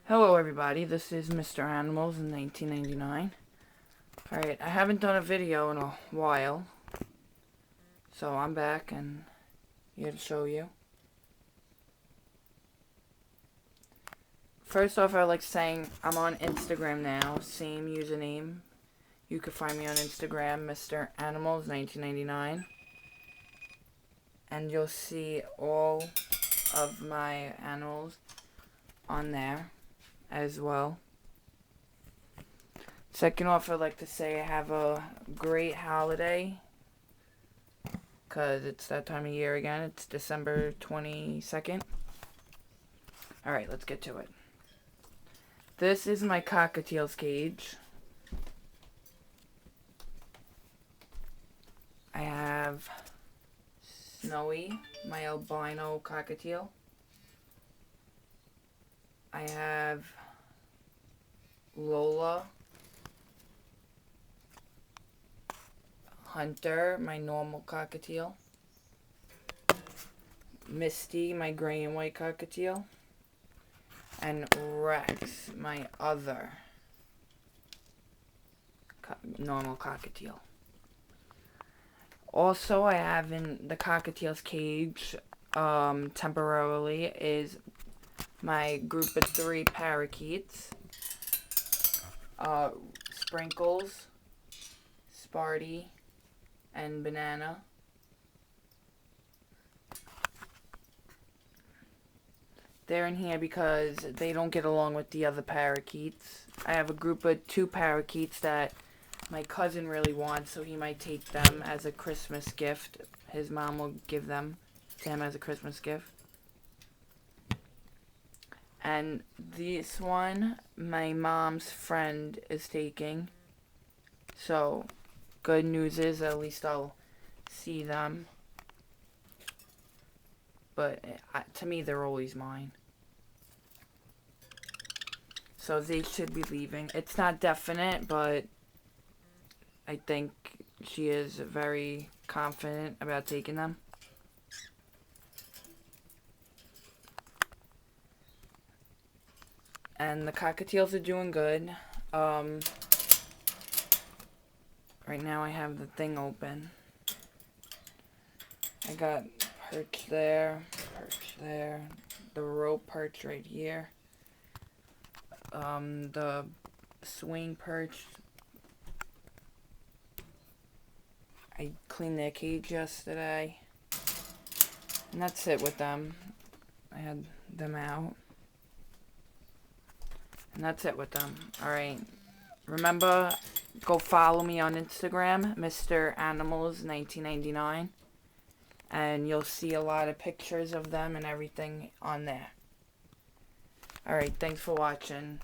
Hello everybody, this is Mr. Animals in 1999. Alright, I haven't done a video in a while, so I'm back and here to show you. First off, I like saying I'm on Instagram now, same username. You can find me on Instagram, Mr. Animals 1999. And you'll see all of my animals on there as well. Second off, I'd like to say I have a great holiday, because it's that time of year again. It's December 22nd. Alright, let's get to it. This is my cockatiel's cage. I have Snowy, my albino cockatiel. I have Lola, Hunter, my normal cockatiel, Misty, my gray and white cockatiel, and Rex, my other normal cockatiel. Also, I have in the cockatiel's cage, temporarily, is my group of 3 parakeets, Sprinkles, Sparty, and Banana. They're in here because they don't get along with the other parakeets. I have a group of 2 parakeets that my cousin really wants, so he might take them as a Christmas gift. His mom will give them to him as a Christmas gift. And this one, my mom's friend is taking. So, good news is at least I'll see them. But to me, they're always mine. So they should be leaving. It's not definite, but I think she is very confident about taking them. And the cockatiels are doing good. Right now I have the thing open. I got perch there, the rope perch right here. The swing perch. I cleaned their cage yesterday. And that's it with them. I had them out. And that's it with them. Alright. Remember, go follow me on Instagram, Mr. Animals 1999. And you'll see a lot of pictures of them and everything on there. Alright, thanks for watching.